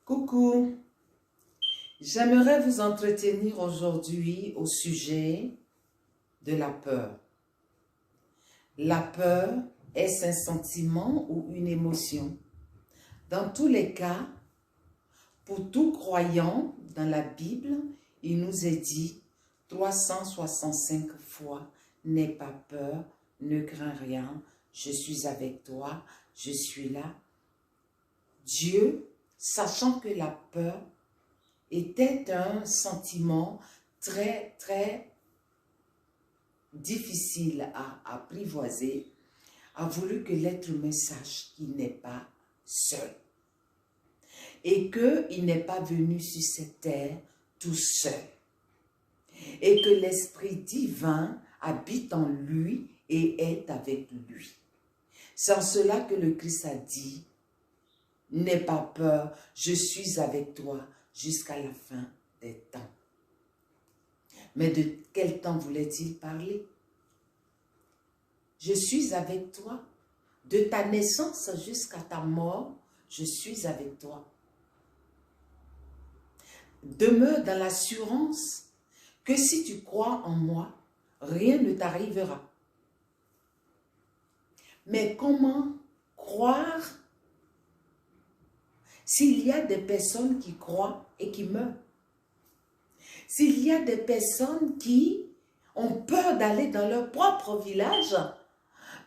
Coucou, j'aimerais vous entretenir aujourd'hui au sujet de la peur. La peur, est-ce un sentiment ou une émotion? Dans tous les cas, pour tout croyant dans la Bible, il nous est dit 365 fois, n'aie pas peur, ne crains rien, je suis avec toi, je suis là. Dieu, sachant que la peur était un sentiment très difficile à apprivoiser, a voulu que l'être humain sache qu'il n'est pas seul et qu'il n'est pas venu sur cette terre tout seul et que l'Esprit divin habite en lui et est avec lui. C'est en cela que le Christ a dit: n'aie pas peur, je suis avec toi jusqu'à la fin des temps. Mais de quel temps voulait-il parler? Je suis avec toi. De ta naissance jusqu'à ta mort, je suis avec toi. Demeure dans l'assurance que si tu crois en moi, rien ne t'arrivera. Mais comment croire s'il y a des personnes qui croient et qui meurent? S'il y a des personnes qui ont peur d'aller dans leur propre village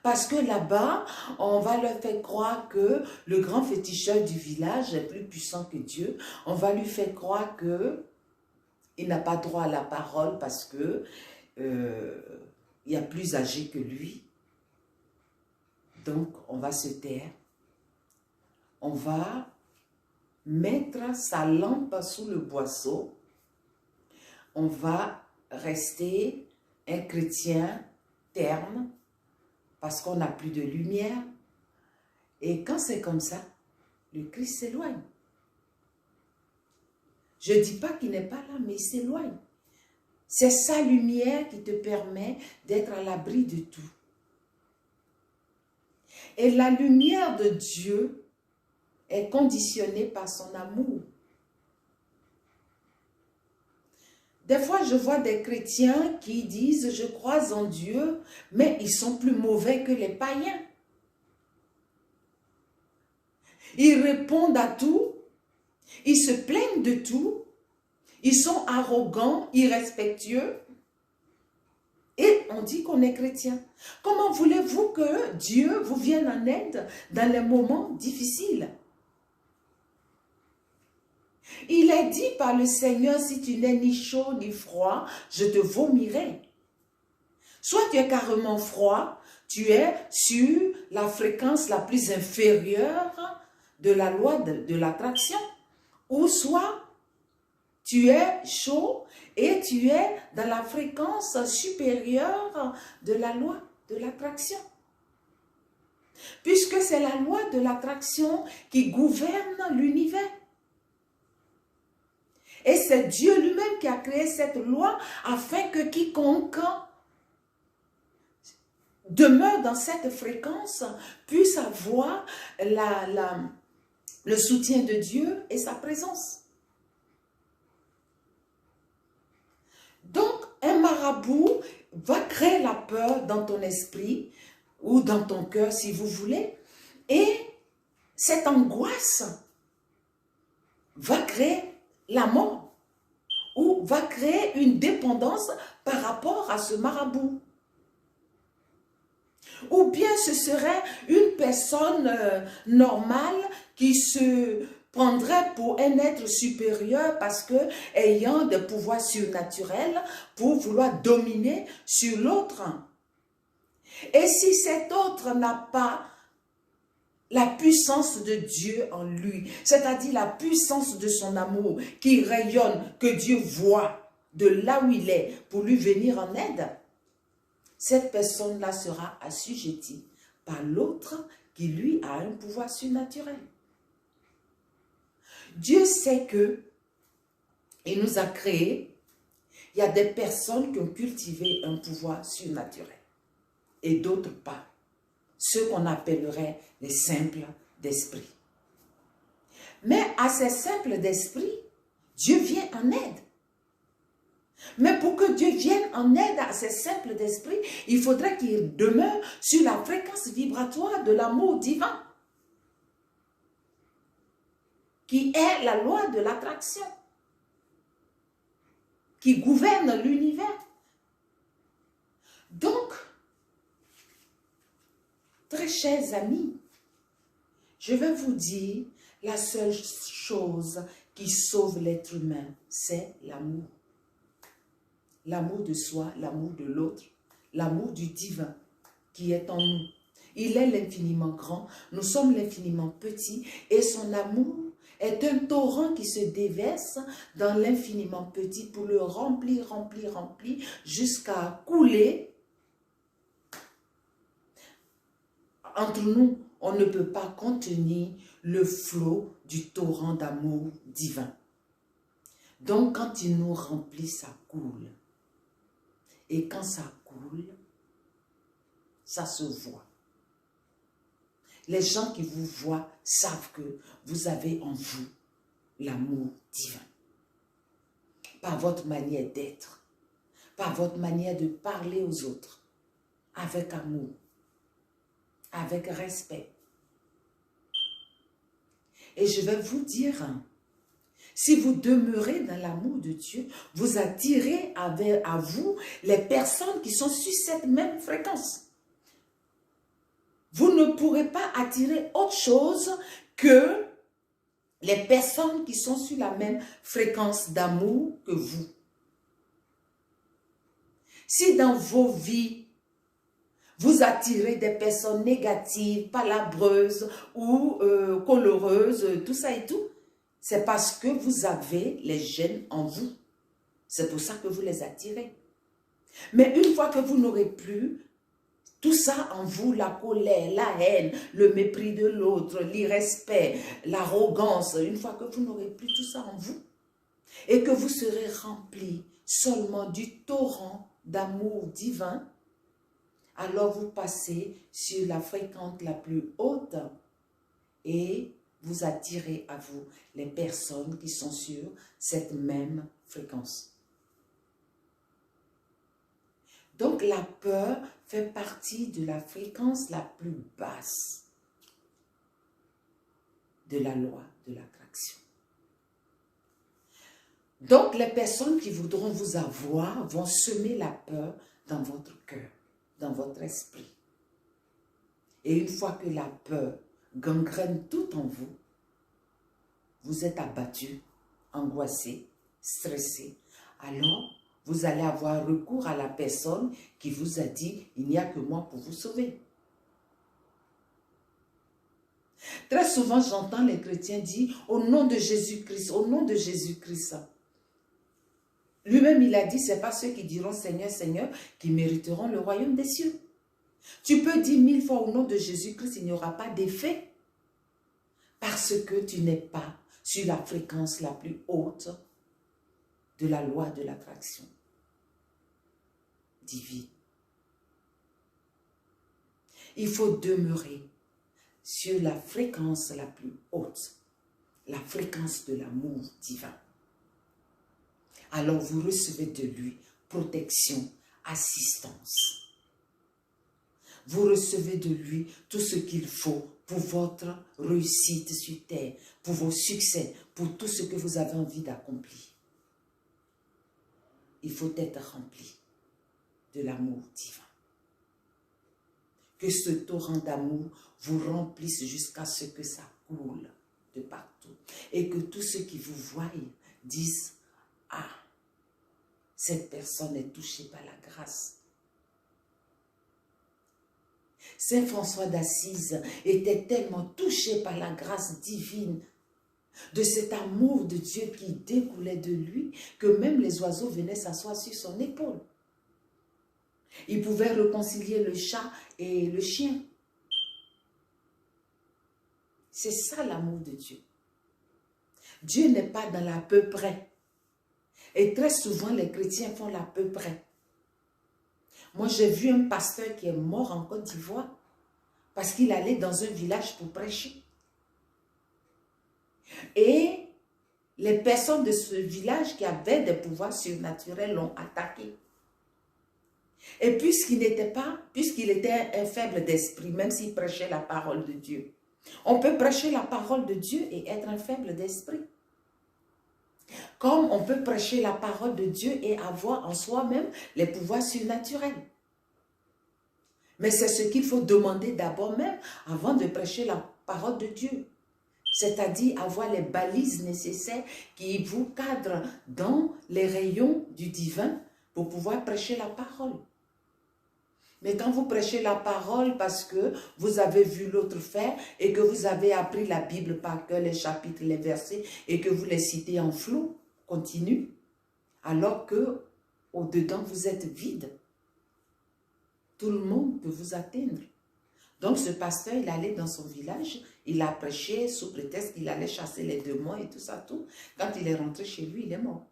parce que là-bas, on va leur faire croire que le grand féticheur du village est plus puissant que Dieu. On va lui faire croire qu'il n'a pas droit à la parole parce que il y a plus âgé que lui. Donc, on va se taire. On va mettre sa lampe sous le boisseau. On va rester un chrétien terne parce qu'on n'a plus de lumière. Et quand c'est comme ça, le Christ s'éloigne. Je ne dis pas qu'il n'est pas là, mais il s'éloigne. C'est sa lumière qui te permet d'être à l'abri de tout. Et la lumière de Dieu est conditionnée par son amour. Des fois, je vois des chrétiens qui disent « je crois en Dieu », mais ils sont plus mauvais que les païens. Ils répondent à tout, ils se plaignent de tout, ils sont arrogants, irrespectueux, et on dit qu'on est chrétien. Comment voulez-vous que Dieu vous vienne en aide dans les moments difficiles? Il est dit par le Seigneur, si tu n'es ni chaud ni froid, je te vomirai. Soit tu es carrément froid, tu es sur la fréquence la plus inférieure de la loi de l'attraction, ou soit tu es chaud et tu es dans la fréquence supérieure de la loi de l'attraction. Puisque c'est la loi de l'attraction qui gouverne l'univers. Et c'est Dieu lui-même qui a créé cette loi afin que quiconque demeure dans cette fréquence puisse avoir le soutien de Dieu et sa présence. Donc, un marabout va créer la peur dans ton esprit ou dans ton cœur si vous voulez. Et cette angoisse va créer la mort ou va créer une dépendance par rapport à ce marabout. Ou bien ce serait une personne normale qui se prendrait pour un être supérieur parce que ayant des pouvoirs surnaturels pour vouloir dominer sur l'autre. Et si cet autre n'a pas la puissance de Dieu en lui, c'est-à-dire la puissance de son amour qui rayonne, que Dieu voit de là où il est pour lui venir en aide, cette personne-là sera assujettie par l'autre qui lui a un pouvoir surnaturel. Dieu sait que il nous a créés, il y a des personnes qui ont cultivé un pouvoir surnaturel et d'autres pas. Ceux qu'on appellerait les simples d'esprit. Mais à ces simples d'esprit, Dieu vient en aide. Mais pour que Dieu vienne en aide à ces simples d'esprit, il faudrait qu'il demeure sur la fréquence vibratoire de l'amour divin, qui est la loi de l'attraction, qui gouverne l'univers. Donc, très chers amis, je vais vous dire, la seule chose qui sauve l'être humain, c'est l'amour. L'amour de soi, l'amour de l'autre, l'amour du divin qui est en nous. Il est l'infiniment grand, nous sommes l'infiniment petits et son amour est un torrent qui se déverse dans l'infiniment petit pour le remplir, remplir, remplir jusqu'à couler. Entre nous, on ne peut pas contenir le flot du torrent d'amour divin. Donc, quand il nous remplit, ça coule. Et quand ça coule, ça se voit. Les gens qui vous voient savent que vous avez en vous l'amour divin. Par votre manière d'être, par votre manière de parler aux autres, avec amour, avec respect. Et je vais vous dire, si vous demeurez dans l'amour de Dieu, vous attirez à vous les personnes qui sont sur cette même fréquence. Vous ne pourrez pas attirer autre chose que les personnes qui sont sur la même fréquence d'amour que vous. Si dans vos vies, vous attirez des personnes négatives, palabreuses ou coloreuses, tout ça et tout, c'est parce que vous avez les gènes en vous. C'est pour ça que vous les attirez. Mais une fois que vous n'aurez plus tout ça en vous, la colère, la haine, le mépris de l'autre, l'irrespect, l'arrogance, une fois que vous n'aurez plus tout ça en vous et que vous serez rempli seulement du torrent d'amour divin, alors vous passez sur la fréquence la plus haute et vous attirez à vous les personnes qui sont sur cette même fréquence. Donc la peur fait partie de la fréquence la plus basse de la loi de l'attraction. Donc les personnes qui voudront vous avoir vont semer la peur dans votre cœur, dans votre esprit. Et une fois que la peur gangrène tout en vous, vous êtes abattu, angoissé, stressé, alors vous allez avoir recours à la personne qui vous a dit « il n'y a que moi pour vous sauver ». Très souvent, j'entends les chrétiens dire « au nom de Jésus-Christ, au nom de Jésus-Christ ». Lui-même, il a dit « ce n'est pas ceux qui diront « Seigneur, Seigneur » qui mériteront le royaume des cieux ». Tu peux dire 1000 fois au nom de Jésus-Christ, il n'y aura pas d'effet parce que tu n'es pas sur la fréquence la plus haute de la loi de l'attraction divine. Il faut demeurer sur la fréquence la plus haute, la fréquence de l'amour divin. Alors vous recevez de lui protection, assistance. Vous recevez de lui tout ce qu'il faut pour votre réussite sur terre, pour vos succès, pour tout ce que vous avez envie d'accomplir. Il faut être rempli de l'amour divin. Que ce torrent d'amour vous remplisse jusqu'à ce que ça coule de partout. Et que tous ceux qui vous voient disent « Ah, cette personne est touchée par la grâce. » Saint François d'Assise était tellement touché par la grâce divine, de cet amour de Dieu qui découlait de lui, que même les oiseaux venaient s'asseoir sur son épaule. Il pouvait réconcilier le chat et le chien. C'est ça l'amour de Dieu. Dieu n'est pas dans l'à peu près. Et très souvent, les chrétiens font l'à peu près. Moi, j'ai vu un pasteur qui est mort en Côte d'Ivoire parce qu'il allait dans un village pour prêcher. Et les personnes de ce village qui avaient des pouvoirs surnaturels l'ont attaqué. Et puisqu'il était un faible d'esprit, même s'il prêchait la parole de Dieu, on peut prêcher la parole de Dieu et être un faible d'esprit. Comme on peut prêcher la parole de Dieu et avoir en soi-même les pouvoirs surnaturels. Mais c'est ce qu'il faut demander d'abord même avant de prêcher la parole de Dieu. C'est-à-dire avoir les balises nécessaires qui vous cadrent dans les rayons du divin pour pouvoir prêcher la parole. Mais quand vous prêchez la parole parce que vous avez vu l'autre faire et que vous avez appris la Bible par cœur, les chapitres, les versets, et que vous les citez en flou, continu, alors que au-dedans vous êtes vide, tout le monde peut vous atteindre. Donc ce pasteur, il allait dans son village, il a prêché sous prétexte qu'il allait chasser les démons et tout ça, tout. Quand il est rentré chez lui, il est mort.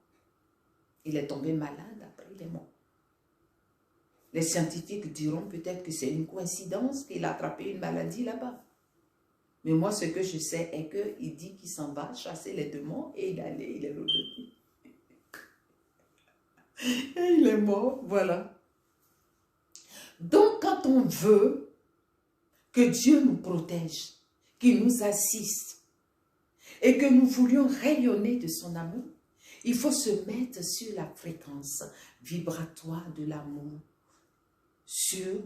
Il est tombé malade, après il est mort. Les scientifiques diront peut-être que c'est une coïncidence qu'il a attrapé une maladie là-bas. Mais moi, ce que je sais est qu'il dit qu'il s'en va chasser les démons et il est revenu. Et il est mort, voilà. Donc, quand on veut que Dieu nous protège, qu'il nous assiste et que nous voulions rayonner de son amour, il faut se mettre sur la fréquence vibratoire de l'amour, sur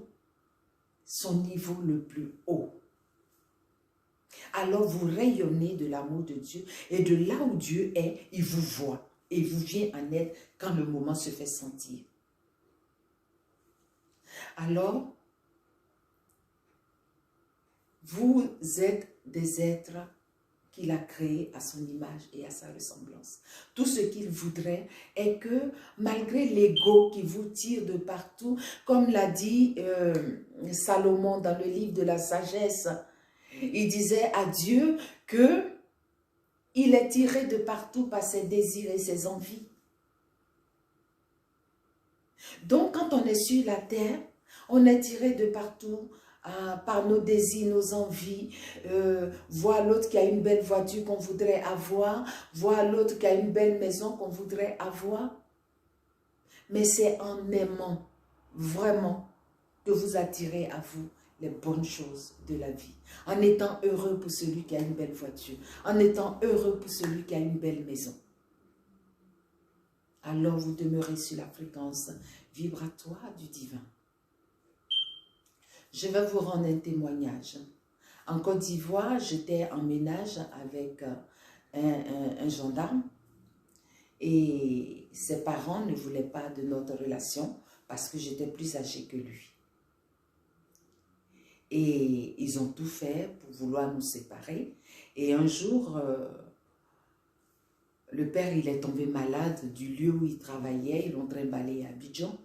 son niveau le plus haut. Alors vous rayonnez de l'amour de Dieu et de là où Dieu est, il vous voit et il vous vient en aide quand le moment se fait sentir. Alors, vous êtes des êtres qu'il a créés à son image et à sa ressemblance. Tout ce qu'il voudrait est que, malgré l'ego qui vous tire de partout, comme l'a dit Salomon dans le livre de la sagesse, il disait à Dieu que il est tiré de partout par ses désirs et ses envies. Donc, quand on est sur la terre, on est tiré de partout par nos désirs, nos envies, voir l'autre qui a une belle voiture qu'on voudrait avoir, voir l'autre qui a une belle maison qu'on voudrait avoir. Mais c'est en aimant vraiment que vous attirez à vous les bonnes choses de la vie. En étant heureux pour celui qui a une belle voiture, en étant heureux pour celui qui a une belle maison. Alors vous demeurez sur la fréquence vibratoire du divin. Je vais vous rendre un témoignage. En Côte d'Ivoire, j'étais en ménage avec un gendarme et ses parents ne voulaient pas de notre relation parce que j'étais plus âgée que lui. Et ils ont tout fait pour vouloir nous séparer. Et un jour, le père, il est tombé malade du lieu où il travaillait. Ils l'ont trimballé à Abidjan.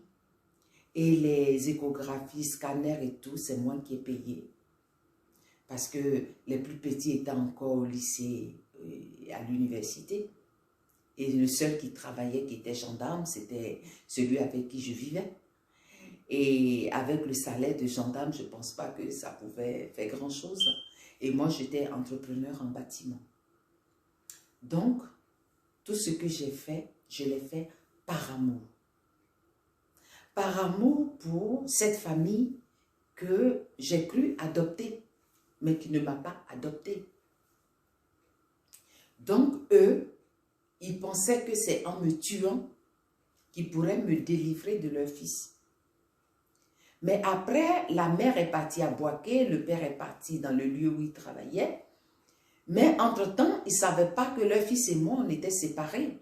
Et les échographies, scanners et tout, c'est moi qui ai payé. Parce que les plus petits étaient encore au lycée et à l'université. Et le seul qui travaillait, qui était gendarme, c'était celui avec qui je vivais. Et avec le salaire de gendarme, je ne pense pas que ça pouvait faire grand-chose. Et moi, j'étais entrepreneur en bâtiment. Donc, tout ce que j'ai fait, je l'ai fait par amour. Par amour pour cette famille que j'ai cru adopter, mais qui ne m'a pas adoptée. Donc, eux, ils pensaient que c'est en me tuant qu'ils pourraient me délivrer de leur fils. Mais après, la mère est partie à Boaké, le père est parti dans le lieu où il travaillait. Mais entre-temps, ils ne savaient pas que leur fils et moi, on était séparés.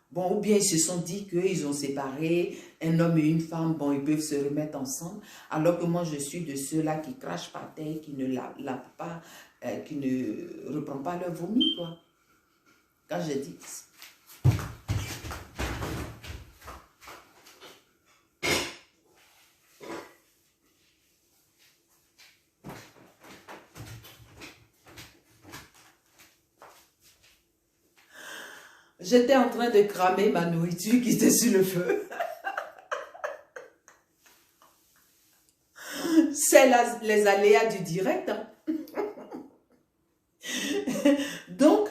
Bon, ou bien ils se sont dit qu'ils ont séparé un homme et une femme, bon, ils peuvent se remettre ensemble. Alors que moi, je suis de ceux-là qui crachent par terre, qui ne lavent pas, qui ne reprend pas leur vomi, quoi. Quand je dis... J'étais en train de cramer ma nourriture qui était sur le feu. C'est les aléas du direct. Hein. Donc,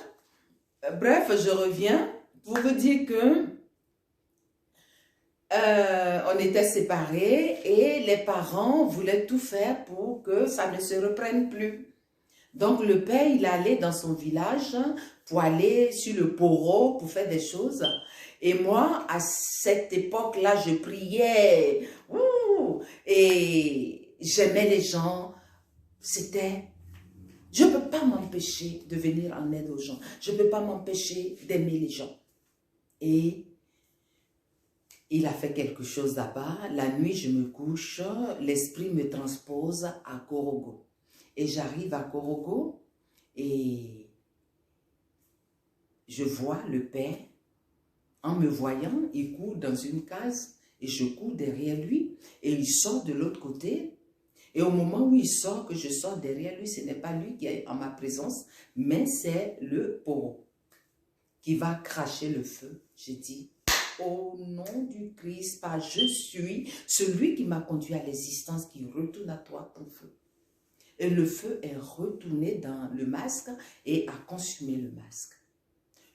Bref, je reviens pour vous dire que on était séparés et les parents voulaient tout faire pour que ça ne se reprenne plus. Donc le père, il allait dans son village pour aller sur le poro pour faire des choses. Et moi, à cette époque-là, je priais. Et j'aimais les gens. C'était... Je ne peux pas m'empêcher de venir en aide aux gens. Je ne peux pas m'empêcher d'aimer les gens. Et il a fait quelque chose là-bas. La nuit, je me couche. L'esprit me transpose à Korogo. Et j'arrive à Korogo et je vois le père. En me voyant, il court dans une case et je cours derrière lui. Et il sort de l'autre côté. Et au moment où il sort, que je sors derrière lui, ce n'est pas lui qui est en ma présence, mais c'est le poro qui va cracher le feu. J'ai dit, au nom du Christ, pas je suis celui qui m'a conduit à l'existence, qui retourne à toi ton feu. Et le feu est retourné dans le masque et a consumé le masque.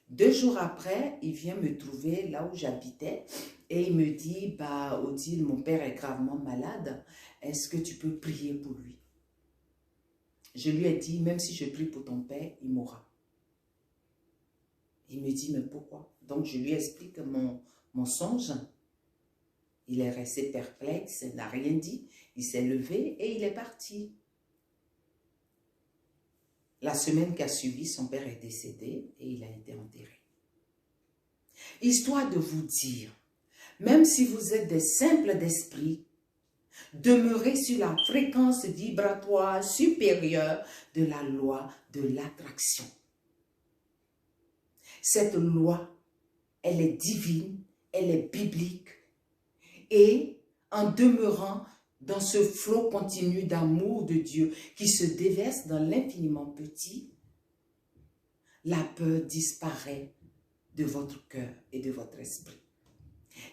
2 jours après, il vient me trouver là où j'habitais et il me dit, bah Odile, mon père est gravement malade, est-ce que tu peux prier pour lui? Je lui ai dit, même si je prie pour ton père, il mourra. Il me dit, mais pourquoi? Donc je lui explique mon songe. Il est resté perplexe, il n'a rien dit, il s'est levé et il est parti. La semaine qui a suivi, son père est décédé et il a été enterré. Histoire de vous dire, même si vous êtes des simples d'esprit, demeurez sur la fréquence vibratoire supérieure de la loi de l'attraction. Cette loi, elle est divine, elle est biblique et en demeurant dans ce flot continu d'amour de Dieu qui se déverse dans l'infiniment petit, la peur disparaît de votre cœur et de votre esprit.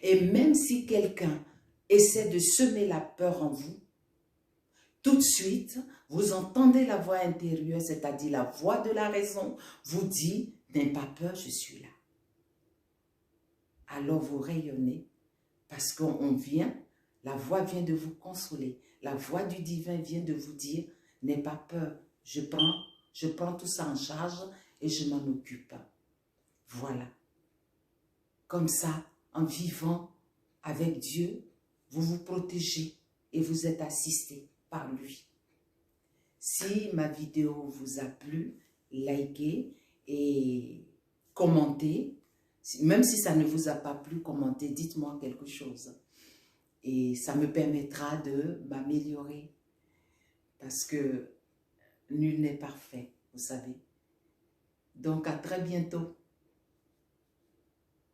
Et même si quelqu'un essaie de semer la peur en vous, tout de suite, vous entendez la voix intérieure, c'est-à-dire la voix de la raison, vous dit, n'aie pas peur, je suis là. Alors vous rayonnez parce qu'on vient, la voix vient de vous consoler. La voix du divin vient de vous dire, n'aie pas peur, je prends tout ça en charge et je m'en occupe. Voilà. Comme ça, en vivant avec Dieu, vous vous protégez et vous êtes assisté par lui. Si ma vidéo vous a plu, likez et commentez. Même si ça ne vous a pas plu, commentez, dites-moi quelque chose. Et ça me permettra de m'améliorer. Parce que nul n'est parfait, vous savez. Donc à très bientôt.